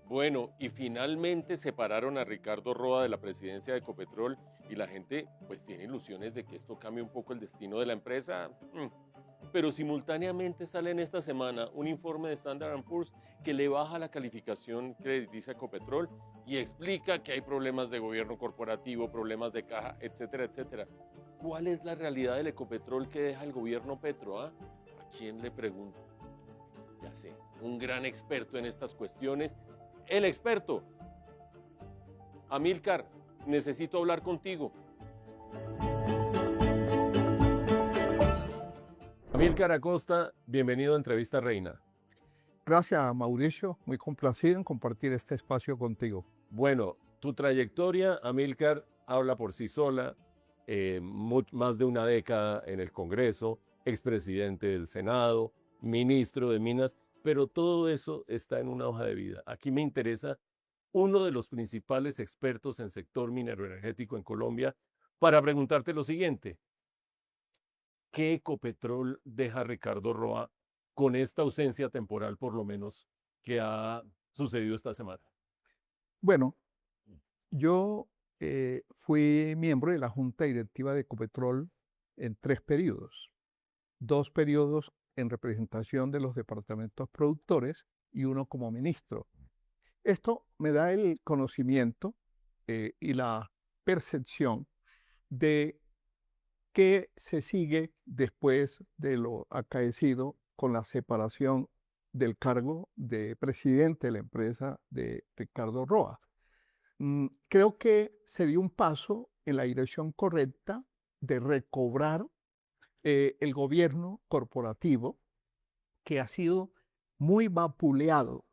Bueno, y finalmente separaron a Ricardo Roa de la presidencia de Ecopetrol y la gente pues tiene ilusiones de que esto cambie un poco el destino de la empresa. Pero simultáneamente sale en esta semana un informe de Standard Poor's que le baja la calificación crediticia a Ecopetrol y explica que hay problemas de gobierno corporativo, problemas de caja, etcétera, etcétera. ¿Cuál es la realidad del Ecopetrol que deja el gobierno Petro? ¿Ah? ¿A quién le pregunto? Ya sé, un gran experto en estas cuestiones. El experto, Amílcar, necesito hablar contigo. Amílcar Acosta, bienvenido a Entrevista Reina. Gracias, Mauricio. Muy complacido en compartir este espacio contigo. Bueno, tu trayectoria, Amílcar, habla por sí sola. Más de una década en el Congreso, expresidente del Senado, ministro de Minas, pero todo eso está en una hoja de vida. Aquí me interesa uno de los principales expertos en sector minero energético en Colombia para preguntarte lo siguiente. ¿Qué Ecopetrol deja Ricardo Roa con esta ausencia temporal, por lo menos, que ha sucedido esta semana? Bueno, yo fui miembro de la Junta Directiva de Ecopetrol en 3 periodos. 2 periodos en representación de los departamentos productores y uno como ministro. Esto me da el conocimiento y la percepción de qué se sigue después de lo acaecido con la separación del cargo de presidente de la empresa de Ricardo Roa. Creo que se dio un paso en la dirección correcta de recobrar el gobierno corporativo que ha sido muy vapuleado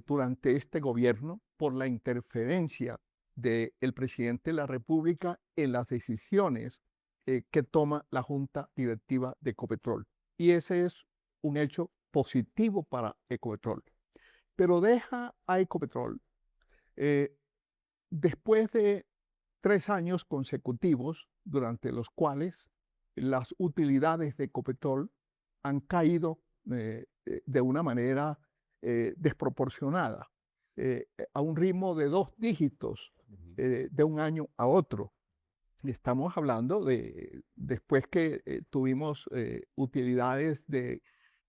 durante este gobierno por la interferencia del presidente de la República en las decisiones que toma la Junta Directiva de Ecopetrol. Y ese es un hecho positivo para Ecopetrol. Pero deja a Ecopetrol después de 3 años consecutivos durante los cuales las utilidades de Ecopetrol han caído de una manera desproporcionada, a un ritmo de 2 dígitos de un año a otro. Estamos hablando de después que tuvimos utilidades de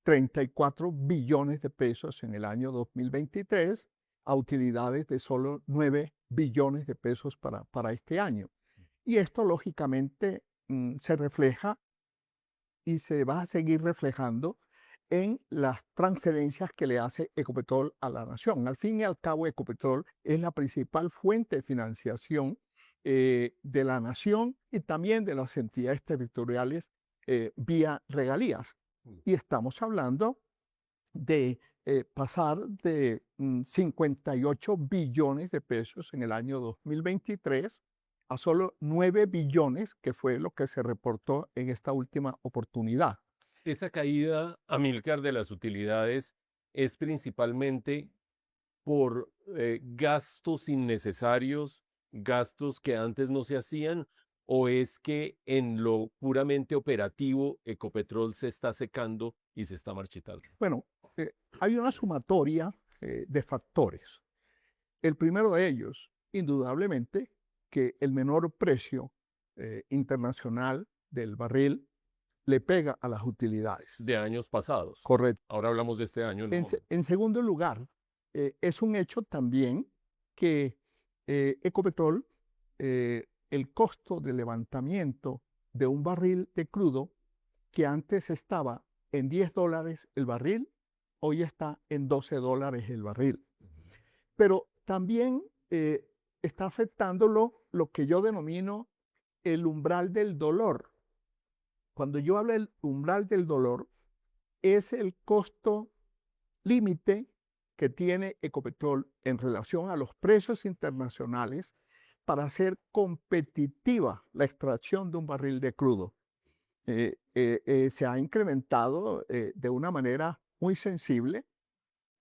34 billones de pesos en el año 2023 a utilidades de solo 9 billones de pesos para este año. Y esto lógicamente se refleja y se va a seguir reflejando en las transferencias que le hace Ecopetrol a la nación. Al fin y al cabo, Ecopetrol es la principal fuente de financiación de la nación y también de las entidades territoriales vía regalías. Y estamos hablando de pasar de 58 billones de pesos en el año 2023 a solo 9 billones, que fue lo que se reportó en esta última oportunidad. Esa caída, Amílcar, de las utilidades es principalmente por gastos innecesarios, gastos que antes no se hacían, o es que en lo puramente operativo Ecopetrol se está secando y se está marchitando. Bueno, hay una sumatoria de factores. El primero de ellos, indudablemente, que el menor precio internacional del barril le pega a las utilidades. De años pasados. Correcto. Ahora hablamos de este año. En segundo lugar, es un hecho también que Ecopetrol, el costo de levantamiento de un barril de crudo que antes estaba en $10 el barril, hoy está en $12 el barril. Pero también está afectándolo lo que yo denomino el umbral del dolor. Cuando yo hablo del umbral del dolor, es el costo límite que tiene Ecopetrol en relación a los precios internacionales para hacer competitiva la extracción de un barril de crudo. Se ha incrementado de una manera muy sensible,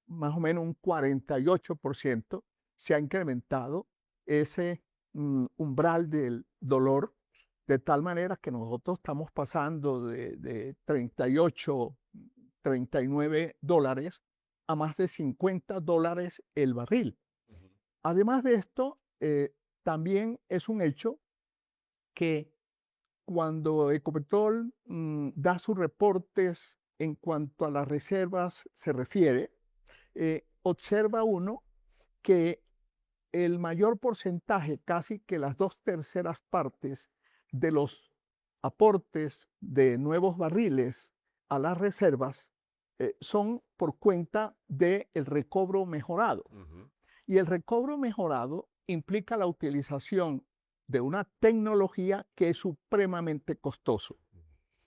más o menos un 48% se ha incrementado ese umbral del dolor, de tal manera que nosotros estamos pasando de 38, $39 a más de $50 el barril. Ujú. Además de esto, también es un hecho que cuando Ecopetrol da sus reportes en cuanto a las reservas se refiere, observa uno que el mayor porcentaje, casi que las 2/3 partes de los aportes de nuevos barriles a las reservas son por cuenta del recobro mejorado. Ujú. Y el recobro mejorado implica la utilización de una tecnología que es supremamente costoso.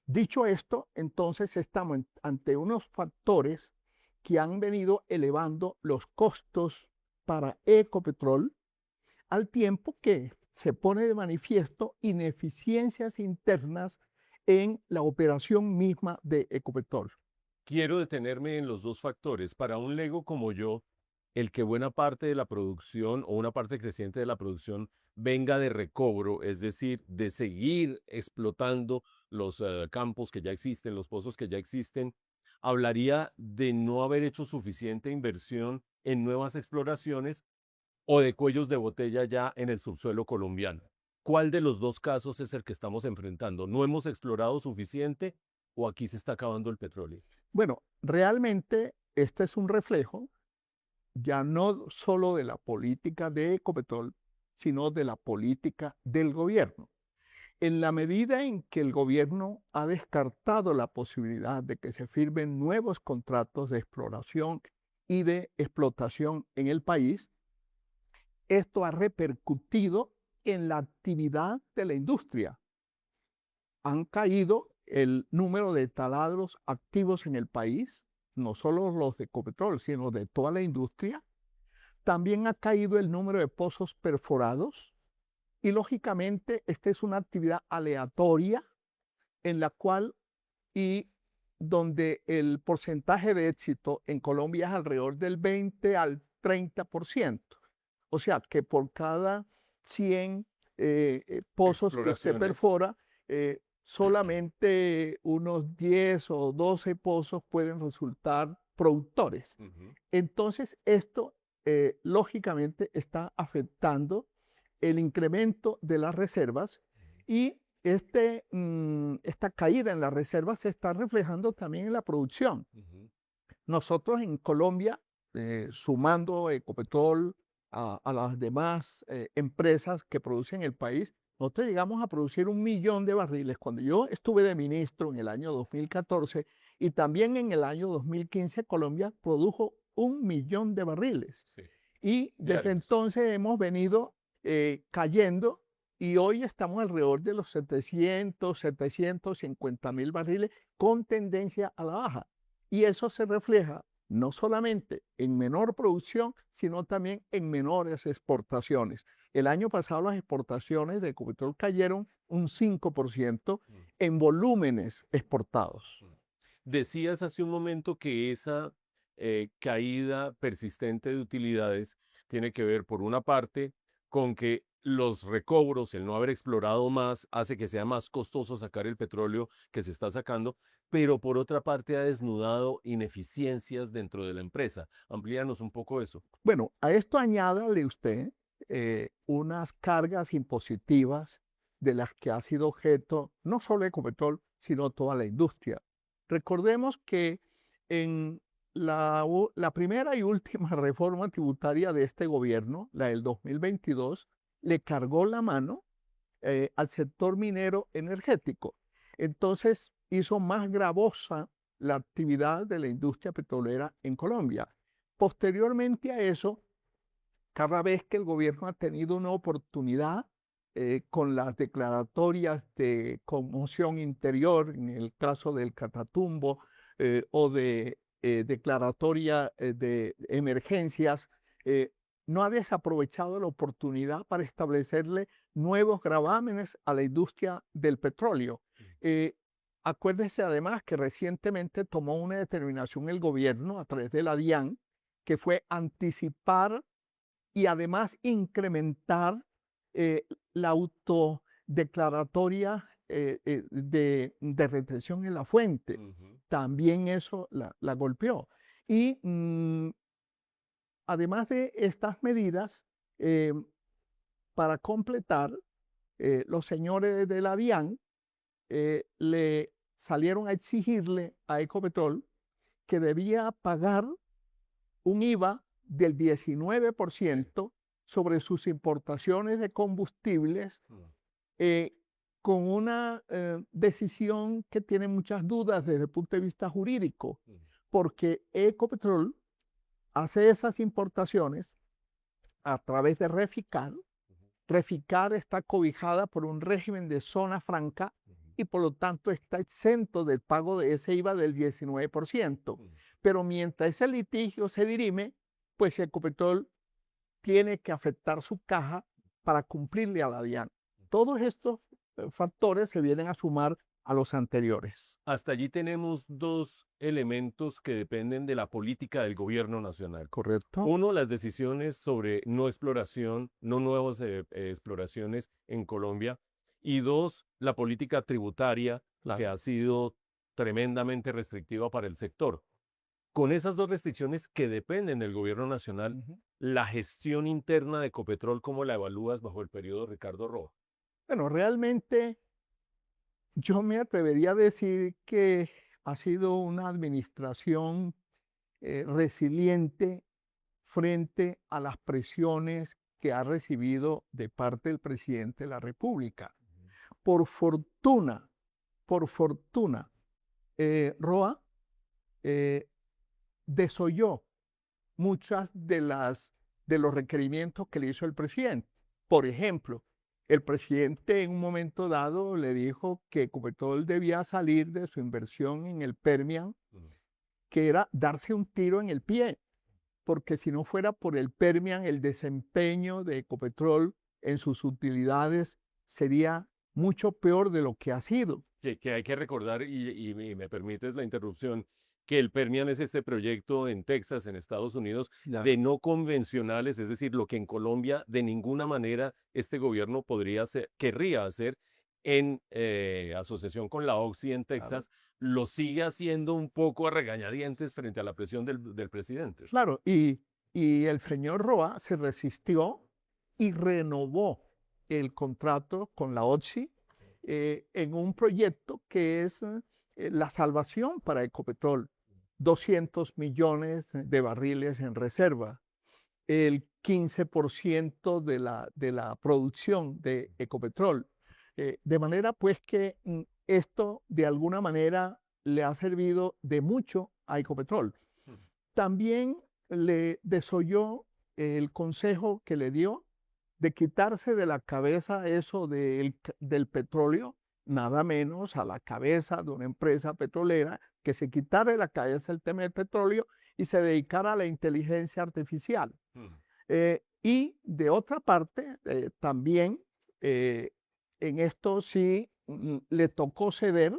Dicho esto, entonces estamos ante unos factores que han venido elevando los costos para Ecopetrol, al tiempo que se pone de manifiesto ineficiencias internas en la operación misma de Ecopetrol. Quiero detenerme en los dos factores. Para un lego como yo, el que buena parte de la producción o una parte creciente de la producción venga de recobro, es decir, de seguir explotando los campos que ya existen, los pozos que ya existen, hablaría de no haber hecho suficiente inversión en nuevas exploraciones o de cuellos de botella ya en el subsuelo colombiano. ¿Cuál de los dos casos es el que estamos enfrentando? ¿No hemos explorado suficiente o aquí se está acabando el petróleo? Bueno, realmente este es un reflejo ya no solo de la política de Ecopetrol, sino de la política del gobierno. En la medida en que el gobierno ha descartado la posibilidad de que se firmen nuevos contratos de exploración y de explotación en el país, esto ha repercutido en la actividad de la industria. Han caído el número de taladros activos en el país, no solo los de Ecopetrol, sino de toda la industria. También ha caído el número de pozos perforados y lógicamente esta es una actividad aleatoria en la cual y donde el porcentaje de éxito en Colombia es alrededor del 20 al 30%. O sea que por cada 100 pozos que usted Exploraciones. perfora, solamente unos 10 o 12 pozos pueden resultar productores. Ujú. Entonces, esto lógicamente está afectando el incremento de las reservas y esta caída en las reservas se está reflejando también en la producción. Ujú. Nosotros en Colombia, sumando Ecopetrol a las demás empresas que producen el país, nosotros llegamos a producir 1 millón de barriles. Cuando yo estuve de ministro en el año 2014 y también en el año 2015, Colombia produjo 1 millón de barriles. Sí, Y desde diarios. entonces hemos venido cayendo y hoy estamos alrededor de los 750.000 barriles con tendencia a la baja. Y eso se refleja no solamente en menor producción, sino también en menores exportaciones. El año pasado las exportaciones de Ecopetrol cayeron un 5% Mm. en volúmenes exportados. Decías hace un momento que esa caída persistente de utilidades tiene que ver, por una parte, con que los recobros, el no haber explorado más, hace que sea más costoso sacar el petróleo que se está sacando, pero por otra parte ha desnudado ineficiencias dentro de la empresa. Amplíanos un poco eso. Bueno, a esto añádale usted unas cargas impositivas de las que ha sido objeto no solo Ecopetrol, sino toda la industria. Recordemos que en la primera y última reforma tributaria de este gobierno, la del 2022, le cargó la mano al sector minero energético. Entonces hizo más gravosa la actividad de la industria petrolera en Colombia. Posteriormente a eso, cada vez que el gobierno ha tenido una oportunidad con las declaratorias de conmoción interior, en el caso del Catatumbo, o de declaratoria de emergencias, no ha desaprovechado la oportunidad para establecerle nuevos gravámenes a la industria del petróleo. Eh, Acuérdese además que recientemente tomó una determinación el gobierno a través de la DIAN, que fue anticipar y además incrementar la autodeclaratoria de retención en la fuente. Ujú. También eso la golpeó. Y además de estas medidas, para completar, los señores de la DIAN le salieron a exigirle a Ecopetrol que debía pagar un IVA del 19% sobre sus importaciones de combustibles, con una decisión que tiene muchas dudas desde el punto de vista jurídico, porque Ecopetrol hace esas importaciones a través de Reficar. Reficar está cobijada por un régimen de zona franca y por lo tanto está exento del pago de ese IVA del 19%. Pero mientras ese litigio se dirime, pues Ecopetrol tiene que afectar su caja para cumplirle a la DIAN. Todos estos factores se vienen a sumar a los anteriores. Hasta allí tenemos dos elementos que dependen de la política del gobierno nacional. ¿Correcto? Uno, las decisiones sobre no exploración, no nuevas exploraciones en Colombia. Y dos, la política tributaria, que ha sido tremendamente restrictiva para el sector. Con esas dos restricciones que dependen del gobierno nacional, la gestión interna de Ecopetrol, ¿cómo la evalúas bajo el periodo de Ricardo Roa? Bueno, realmente yo me atrevería a decir que ha sido una administración resiliente frente a las presiones que ha recibido de parte del presidente de la República. Por fortuna, Roa desoyó muchas de los requerimientos que le hizo el presidente. Por ejemplo, el presidente en un momento dado le dijo que Ecopetrol debía salir de su inversión en el Permian, que era darse un tiro en el pie, porque si no fuera por el Permian, el desempeño de Ecopetrol en sus utilidades sería mucho peor de lo que ha sido. Que hay que recordar, y me permites la interrupción, que el Permian es este proyecto en Texas, en Estados Unidos, de no convencionales, es decir, lo que en Colombia de ninguna manera este gobierno querría hacer en asociación con la Oxy en Texas, lo sigue haciendo un poco a regañadientes frente a la presión del presidente. Claro, y el señor Roa se resistió y renovó el contrato con la Oxy en un proyecto que es la salvación para Ecopetrol. 200 millones de barriles en reserva, el 15% de la producción de Ecopetrol. De manera pues que esto de alguna manera le ha servido de mucho a Ecopetrol. También le desoyó el consejo que le dio de quitarse de la cabeza eso del petróleo, nada menos a la cabeza de una empresa petrolera, que se quitara de la cabeza el tema del petróleo y se dedicara a la inteligencia artificial. Y de otra parte, también en esto sí le tocó ceder,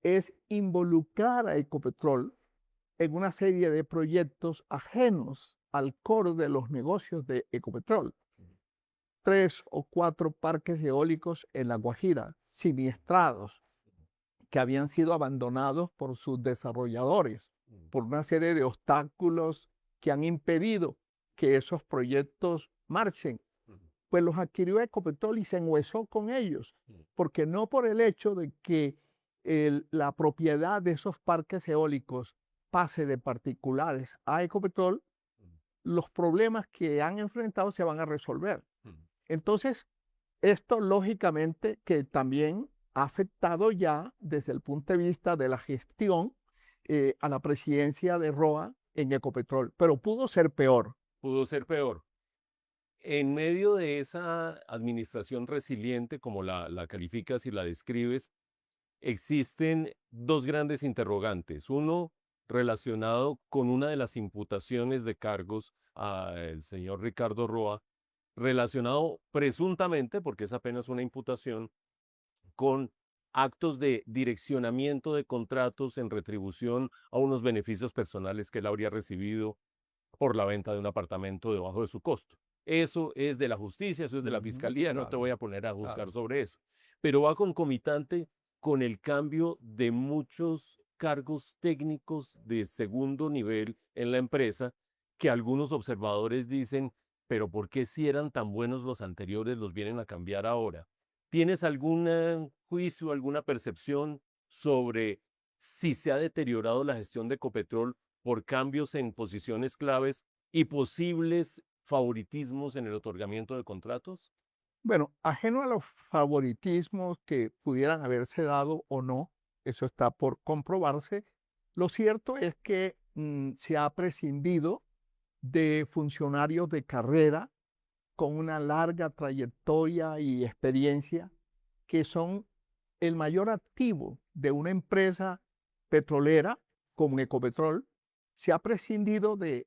es involucrar a Ecopetrol en una serie de proyectos ajenos al core de los negocios de Ecopetrol. 3 o 4 parques eólicos en La Guajira, siniestrados, que habían sido abandonados por sus desarrolladores, por una serie de obstáculos que han impedido que esos proyectos marchen. Pues los adquirió Ecopetrol y se enhuesó con ellos, porque no por el hecho de que la propiedad de esos parques eólicos pase de particulares a Ecopetrol, los problemas que han enfrentado se van a resolver. Entonces, esto lógicamente que también ha afectado ya desde el punto de vista de la gestión a la presidencia de Roa en Ecopetrol, pero pudo ser peor. Pudo ser peor. En medio de esa administración resiliente, como la calificas y la describes, existen dos grandes interrogantes. Uno, relacionado con una de las imputaciones de cargos al señor Ricardo Roa, relacionado presuntamente, porque es apenas una imputación, con actos de direccionamiento de contratos en retribución a unos beneficios personales que él habría recibido por la venta de un apartamento debajo de su costo. Eso es de la justicia, eso es de la fiscalía, no te voy a poner a juzgar sobre eso. Pero va concomitante con el cambio de muchos cargos técnicos de segundo nivel en la empresa que algunos observadores dicen, pero ¿por qué si eran tan buenos los anteriores los vienen a cambiar ahora? ¿Tienes algún juicio, alguna percepción sobre si se ha deteriorado la gestión de Ecopetrol por cambios en posiciones claves y posibles favoritismos en el otorgamiento de contratos? Bueno, ajeno a los favoritismos que pudieran haberse dado o no, eso está por comprobarse, lo cierto es que se ha prescindido de funcionarios de carrera con una larga trayectoria y experiencia que son el mayor activo de una empresa petrolera como Ecopetrol. Se ha prescindido de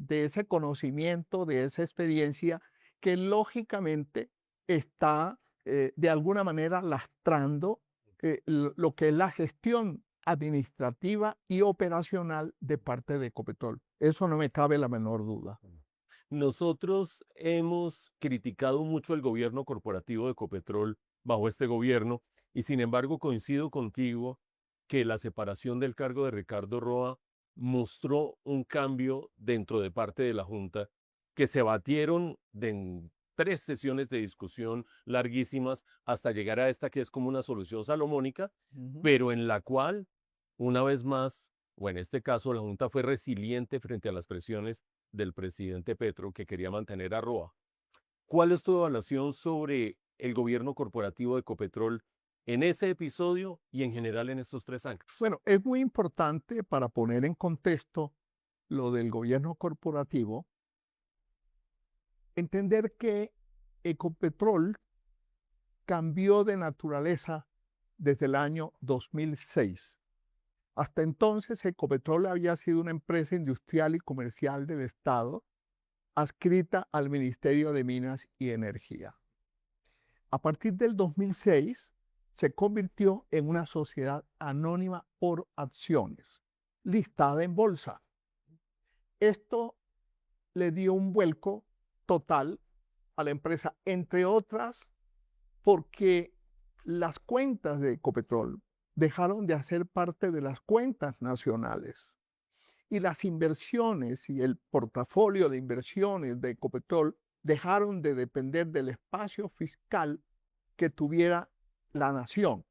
ese conocimiento, de esa experiencia que lógicamente está de alguna manera lastrando lo que es la gestión administrativa y operacional de parte de Ecopetrol. Eso no me cabe la menor duda. Nosotros hemos criticado mucho el gobierno corporativo de Ecopetrol bajo este gobierno y sin embargo coincido contigo que la separación del cargo de Ricardo Roa mostró un cambio dentro de parte de la Junta que se batieron en 3 sesiones de discusión larguísimas hasta llegar a esta que es como una solución salomónica, pero en la cual, una vez más, o en este caso, la Junta fue resiliente frente a las presiones del presidente Petro, que quería mantener a Roa. ¿Cuál es tu evaluación sobre el gobierno corporativo de Ecopetrol en ese episodio y en general en estos 3 años? Bueno, es muy importante para poner en contexto lo del gobierno corporativo, entender que Ecopetrol cambió de naturaleza desde el año 2006. Hasta entonces, Ecopetrol había sido una empresa industrial y comercial del Estado adscrita al Ministerio de Minas y Energía. A partir del 2006, se convirtió en una sociedad anónima por acciones, listada en bolsa. Esto le dio un vuelco total a la empresa, entre otras, porque las cuentas de Ecopetrol dejaron de hacer parte de las cuentas nacionales y las inversiones y el portafolio de inversiones de Ecopetrol dejaron de depender del espacio fiscal que tuviera la nación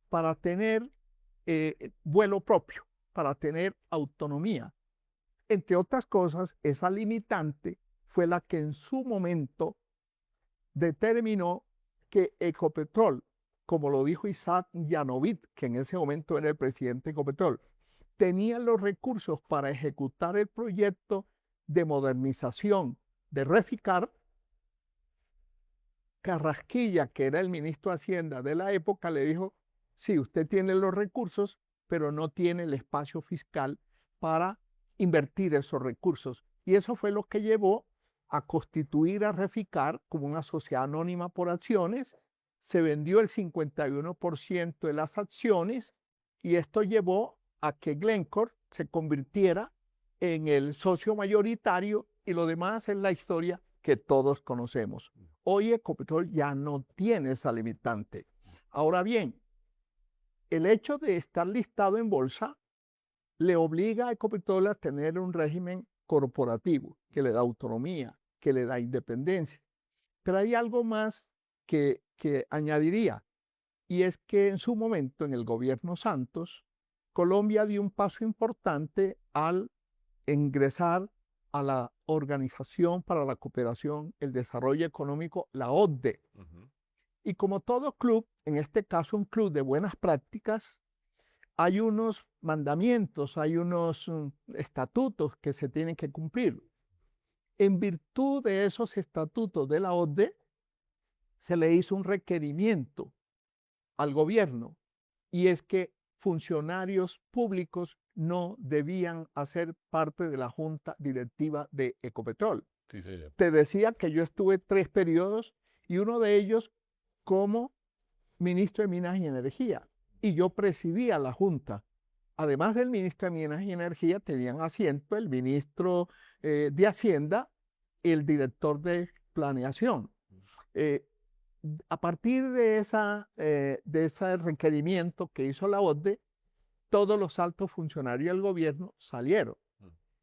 para tener vuelo propio, para tener autonomía. Entre otras cosas, esa limitante fue la que en su momento determinó que Ecopetrol, como lo dijo Isaac Yanovit, que en ese momento era el presidente de Ecopetrol, tenía los recursos para ejecutar el proyecto de modernización de Reficar. Carrasquilla, que era el ministro de Hacienda de la época, le dijo, sí, usted tiene los recursos, pero no tiene el espacio fiscal para invertir esos recursos. Y eso fue lo que llevó a constituir a Reficar como una sociedad anónima por acciones. Se vendió el 51% de las acciones y esto llevó a que Glencore se convirtiera en el socio mayoritario y lo demás es la historia que todos conocemos. Hoy Ecopetrol ya no tiene esa limitante. Ahora bien, el hecho de estar listado en bolsa le obliga a Ecopetrol a tener un régimen corporativo que le da autonomía, que le da independencia. Pero hay algo más que añadiría, y es que en su momento, en el gobierno Santos, Colombia dio un paso importante al ingresar a la Organización para la Cooperación, el Desarrollo Económico, la OCDE. Y como todo club, en este caso un club de buenas prácticas, hay unos mandamientos, hay unos estatutos que se tienen que cumplir. En virtud de esos estatutos de la OCDE, se le hizo un requerimiento al gobierno, y es que funcionarios públicos no debían hacer parte de la junta directiva de Ecopetrol. Sí, señor. Te decía que yo estuve 3 periodos y uno de ellos como ministro de Minas y Energía, y yo presidía la junta. Además del ministro de Minas y Energía, tenían asiento el ministro de Hacienda y el director de Planeación. A partir de ese requerimiento que hizo la OCDE, todos los altos funcionarios del gobierno salieron.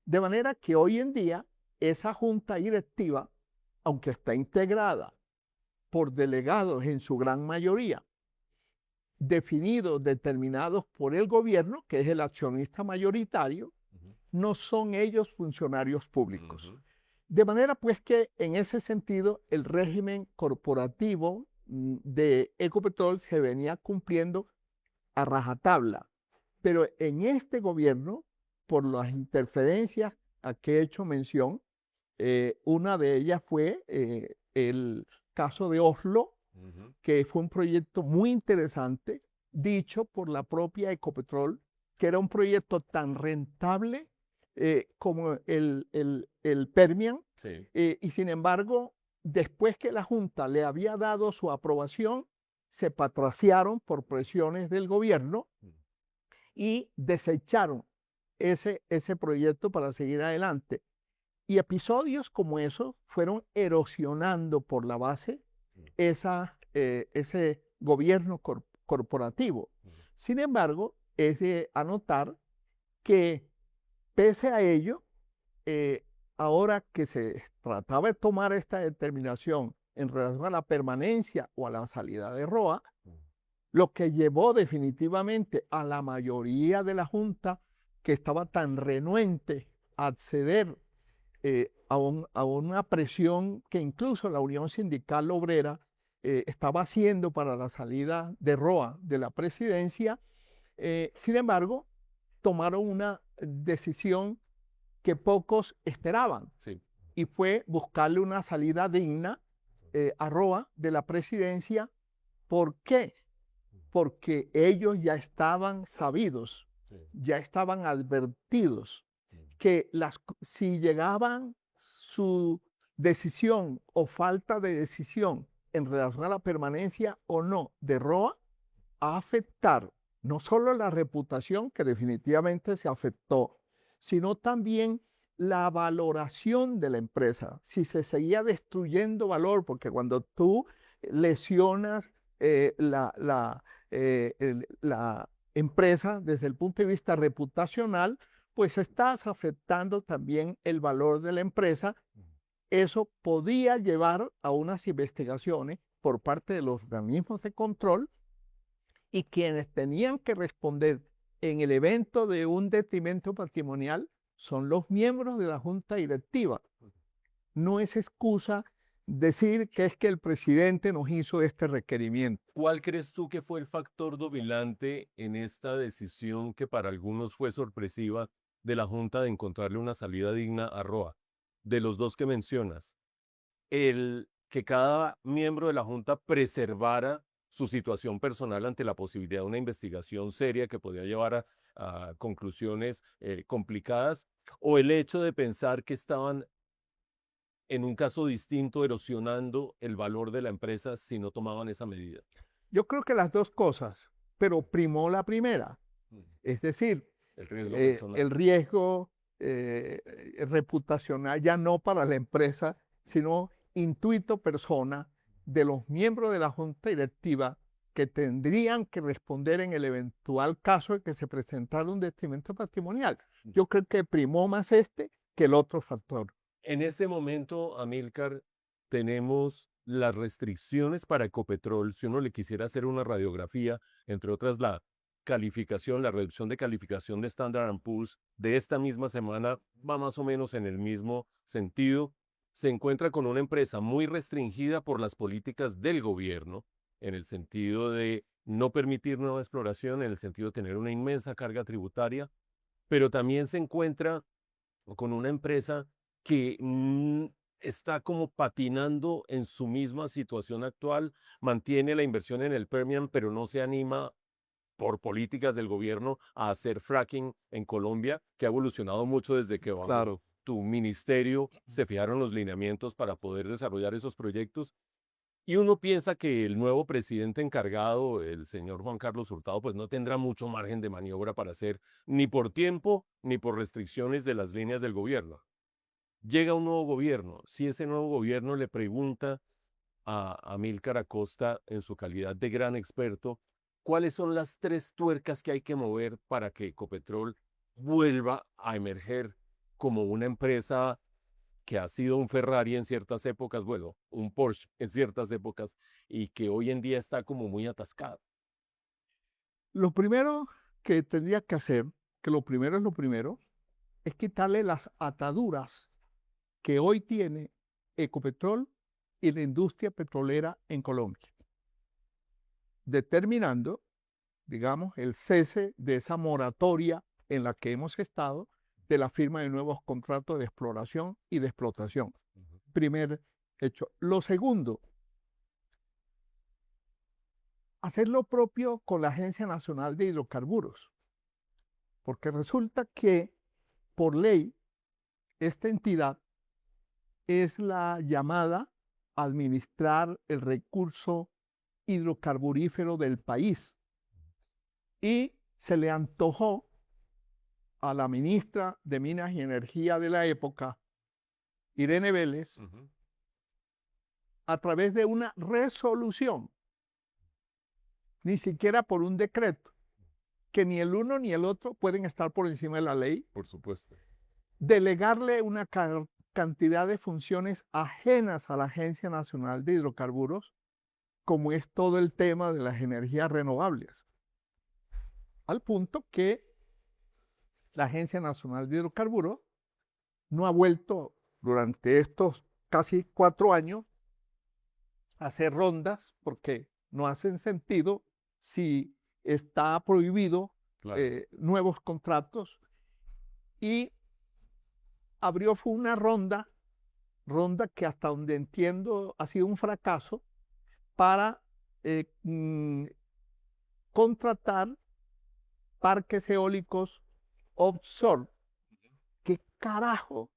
De manera que hoy en día esa junta directiva, aunque está integrada por delegados en su gran mayoría, definidos, determinados por el gobierno, que es el accionista mayoritario, no son ellos funcionarios públicos. De manera pues que en ese sentido el régimen corporativo de Ecopetrol se venía cumpliendo a rajatabla. Pero en este gobierno, por las interferencias a que he hecho mención, una de ellas fue el caso de Oslo, que fue un proyecto muy interesante, dicho por la propia Ecopetrol, que era un proyecto tan rentable como el Permian, Sí. y sin embargo, después que la Junta le había dado su aprobación, se patraciaron por presiones del gobierno y desecharon ese proyecto para seguir adelante. Y episodios como esos fueron erosionando por la base ese gobierno corporativo. Sin embargo, es de anotar que pese a ello, ahora que se trataba de tomar esta determinación en relación a la permanencia o a la salida de Roa, lo que llevó definitivamente a la mayoría de la Junta, que estaba tan renuente a acceder a una presión que incluso la Unión Sindical Obrera estaba haciendo para la salida de Roa de la presidencia. Sin embargo, tomaron una decisión que pocos esperaban, Sí. y fue buscarle una salida digna a Roa de la presidencia. ¿Por qué? Porque ellos ya estaban sabidos, ya estaban advertidos que si llegaban su decisión o falta de decisión en relación a la permanencia o no de Roa, a afectar no solo la reputación, que definitivamente se afectó, sino también la valoración de la empresa. Si se seguía destruyendo valor, porque cuando tú lesionas la empresa desde el punto de vista reputacional, pues estás afectando también el valor de la empresa. Eso podía llevar a unas investigaciones por parte de los organismos de control, y quienes tenían que responder en el evento de un detrimento patrimonial son los miembros de la junta directiva. No es excusa decir que es que el presidente nos hizo este requerimiento. ¿Cuál crees tú que fue el factor dominante en esta decisión que para algunos fue sorpresiva de la Junta de encontrarle una salida digna a Roa? De los dos que mencionas, el que cada miembro de la Junta preservara su situación personal ante la posibilidad de una investigación seria que podía llevar a conclusiones complicadas, o el hecho de pensar que estaban en un caso distinto erosionando el valor de la empresa si no tomaban esa medida. Yo creo que las dos cosas, pero primó la primera. Es decir, El riesgo personal. el riesgo reputacional, ya no para la empresa, sino intuito persona de los miembros de la junta directiva, que tendrían que responder en el eventual caso de que se presentara un detrimento patrimonial. Yo creo que primó más que el otro factor. En este momento, Amílcar, tenemos las restricciones para Ecopetrol. Si uno le quisiera hacer una radiografía, entre otras la calificación, la reducción de calificación de Standard & Poor's de esta misma semana va más o menos en el mismo sentido. Se encuentra con una empresa muy restringida por las políticas del gobierno, en el sentido de no permitir nueva exploración, en el sentido de tener una inmensa carga tributaria, pero también se encuentra con una empresa que está como patinando en su misma situación actual, mantiene la inversión en el Permian, pero no se anima por políticas del gobierno a hacer fracking en Colombia, que ha evolucionado mucho desde que bajo tu ministerio se fijaron los lineamientos para poder desarrollar esos proyectos. Y uno piensa que el nuevo presidente encargado, el señor Juan Carlos Hurtado, pues no tendrá mucho margen de maniobra para hacer ni por tiempo ni por restricciones de las líneas del gobierno. Llega un nuevo gobierno. Si ese nuevo gobierno le pregunta a Amílcar Acosta, en su calidad de gran experto, ¿cuáles son las 3 tuercas que hay que mover para que Ecopetrol vuelva a emerger como una empresa que ha sido un Ferrari en ciertas épocas, bueno, un Porsche en ciertas épocas, y que hoy en día está como muy atascado? Lo primero que tendría que hacer, que lo primero es lo primero, es quitarle las ataduras que hoy tiene Ecopetrol y la industria petrolera en Colombia, determinando, digamos, el cese de esa moratoria en la que hemos estado de la firma de nuevos contratos de exploración y de explotación. Primer hecho. Lo segundo, hacer lo propio con la Agencia Nacional de Hidrocarburos, porque resulta que por ley esta entidad es la llamada a administrar el recurso hidrocarburífero del país y se le antojó a la ministra de Minas y Energía de la época, Irene Vélez, a través de una resolución, ni siquiera por un decreto, que ni el uno ni el otro pueden estar por encima de la ley. Por supuesto. Delegarle una cantidad de funciones ajenas a la Agencia Nacional de Hidrocarburos, como es todo el tema de las energías renovables, al punto que la Agencia Nacional de Hidrocarburos no ha vuelto durante estos casi 4 años a hacer rondas, porque no hacen sentido si está prohibido Claro. Nuevos contratos, y fue una ronda que hasta donde entiendo ha sido un fracaso para contratar parques eólicos offshore. ¿Qué carajo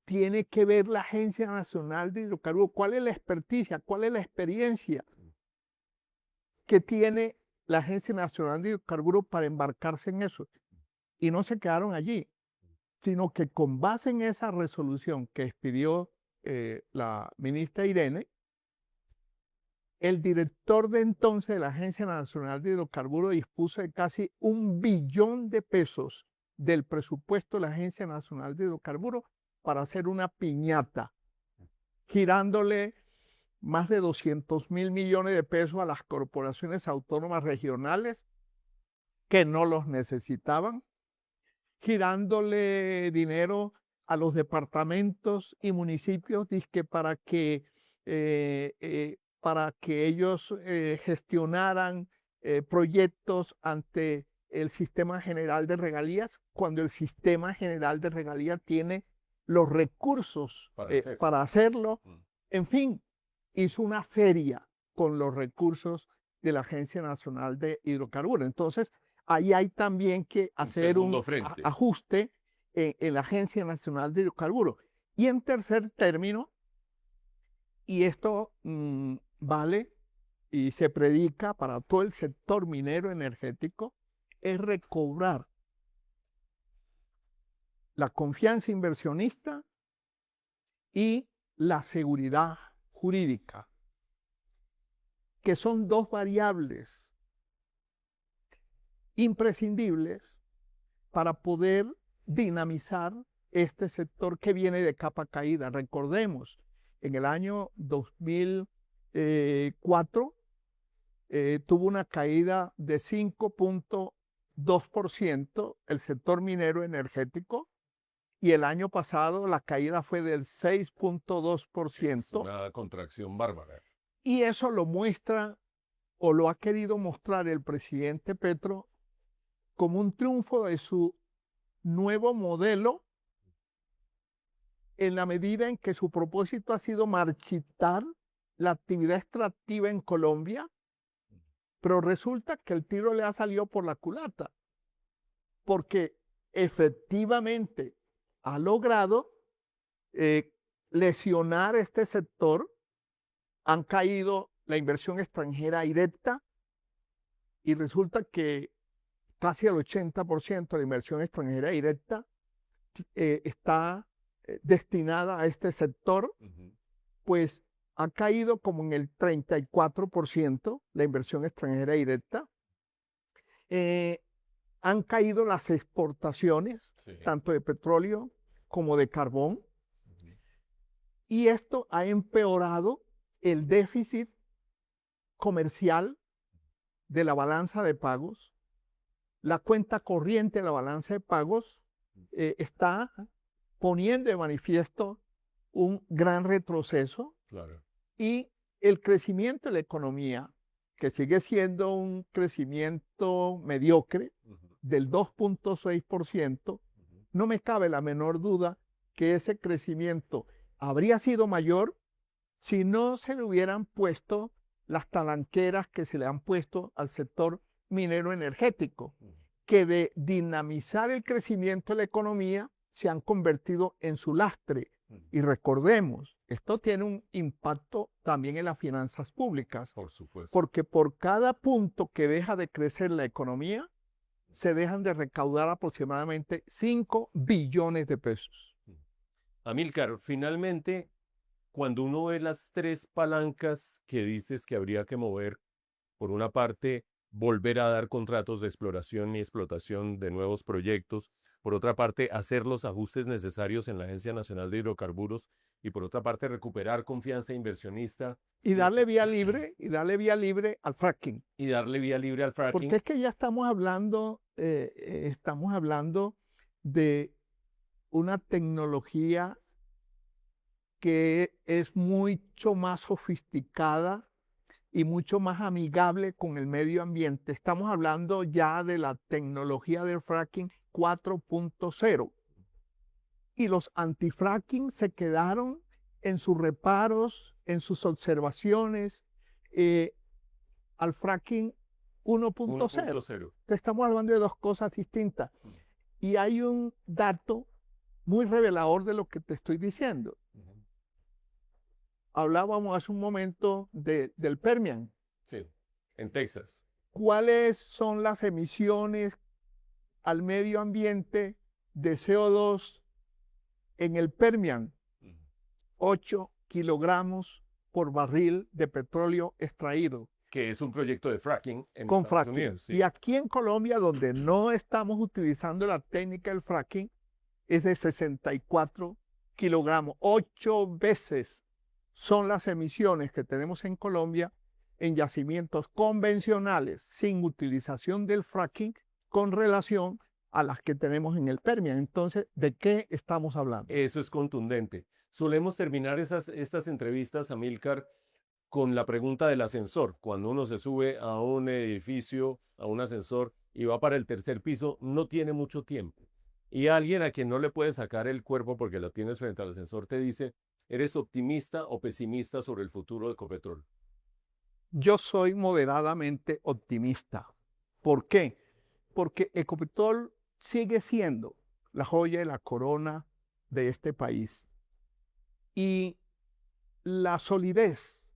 tiene que ver la Agencia Nacional de Hidrocarburos? ¿Cuál es la experticia? ¿Cuál es la experiencia que tiene la Agencia Nacional de Hidrocarburos para embarcarse en eso? Y no se quedaron allí, sino que con base en esa resolución que expidió la ministra Irene, el director de entonces de la Agencia Nacional de Hidrocarburos dispuso de casi $1 billón del presupuesto de la Agencia Nacional de Hidrocarburos para hacer una piñata, girándole más de 200.000 millones de pesos a las corporaciones autónomas regionales que no los necesitaban, girándole dinero a los departamentos y municipios para que ellos gestionaran proyectos ante el Sistema General de Regalías, cuando el Sistema General de Regalías tiene los recursos para hacerlo. En fin, hizo una feria con los recursos de la Agencia Nacional de Hidrocarburos. Entonces, ahí hay también que hacer un ajuste en la Agencia Nacional de Hidrocarburos. Y en tercer término, y esto vale y se predica para todo el sector minero energético, es recobrar la confianza inversionista y la seguridad jurídica, que son 2 variables imprescindibles para poder dinamizar este sector que viene de capa caída. Recordemos, en el año 2004 tuvo una caída de 5.2% el sector minero energético, y el año pasado la caída fue del 6.2%. Una contracción bárbara. Y eso lo muestra, o lo ha querido mostrar el presidente Petro, como un triunfo de su nuevo modelo, en la medida en que su propósito ha sido marchitar la actividad extractiva en Colombia, pero resulta que el tiro le ha salido por la culata, porque efectivamente ha logrado lesionar este sector. Han caído la inversión extranjera directa, y resulta que casi el 80% de la inversión extranjera directa está destinada a este sector. Pues ha caído como en el 34% la inversión extranjera directa, Han caído las exportaciones, Sí. tanto de petróleo como de carbón, Ujú. y esto ha empeorado el déficit comercial de la balanza de pagos. La cuenta corriente de la balanza de pagos está poniendo de manifiesto un gran retroceso, Claro. y el crecimiento de la economía, que sigue siendo un crecimiento mediocre Ujú. del 2.6%, Ujú. no me cabe la menor duda que ese crecimiento habría sido mayor si no se le hubieran puesto las talanqueras que se le han puesto al sector minero energético, Ujú. que de dinamizar el crecimiento de la economía se han convertido en su lastre. Ujú. Y recordemos, esto tiene un impacto también en las finanzas públicas, Por supuesto. porque por cada punto que deja de crecer la economía, se dejan de recaudar aproximadamente 5 billones de pesos. Amílcar, finalmente, cuando uno ve las tres palancas que dices que habría que mover, por una parte, volver a dar contratos de exploración y explotación de nuevos proyectos, por otra parte, hacer los ajustes necesarios en la Agencia Nacional de Hidrocarburos y por otra parte, recuperar confianza inversionista Y darle vía libre al fracking. y darle vía libre al fracking. Porque es que ya estamos hablando de una tecnología que es mucho más sofisticada y mucho más amigable con el medio ambiente. Estamos hablando ya de la tecnología del fracking 4.0. Y los antifracking se quedaron en sus reparos, en sus observaciones, al fracking 1.0. 1.0. Estamos hablando de dos cosas distintas. Y hay un dato muy revelador de lo que te estoy diciendo. Hablábamos hace un momento del Permian. Sí, en Texas. ¿Cuáles son las emisiones al medio ambiente de CO2 en el Permian? 8 kilogramos por barril de petróleo extraído. Que es un proyecto de fracking en Con Estados fracking. Unidos. Sí. Y aquí en Colombia, donde no estamos utilizando la técnica del fracking, es de 64 kilogramos. 8 veces son las emisiones que tenemos en Colombia en yacimientos convencionales sin utilización del fracking con relación a las que tenemos en el Permian. Entonces, ¿de qué estamos hablando? Eso es contundente. Solemos terminar estas entrevistas, Amílcar, con la pregunta del ascensor. Cuando uno se sube a un edificio, a un ascensor y va para el tercer piso, no tiene mucho tiempo. Y alguien a quien no le puede sacar el cuerpo porque lo tienes frente al ascensor te dice, ¿eres optimista o pesimista sobre el futuro de Ecopetrol? Yo soy moderadamente optimista. ¿Por qué? Porque Ecopetrol sigue siendo la joya de la corona de este país. Y la solidez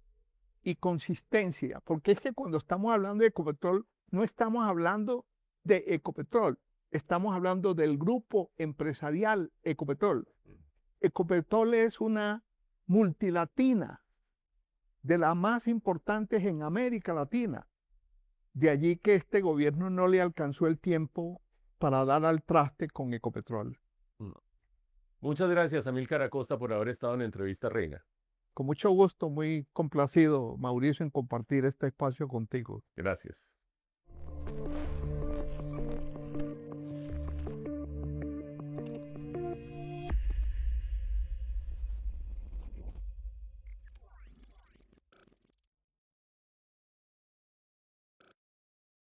y consistencia, porque es que cuando estamos hablando de Ecopetrol, no estamos hablando de Ecopetrol, estamos hablando del grupo empresarial Ecopetrol. Ecopetrol es una multilatina, de las más importantes en América Latina. De allí que este gobierno no le alcanzó el tiempo para dar al traste con Ecopetrol. No. Muchas gracias, Amílcar Acosta, por haber estado en Entrevista Reina. Con mucho gusto, muy complacido, Mauricio, en compartir este espacio contigo. Gracias.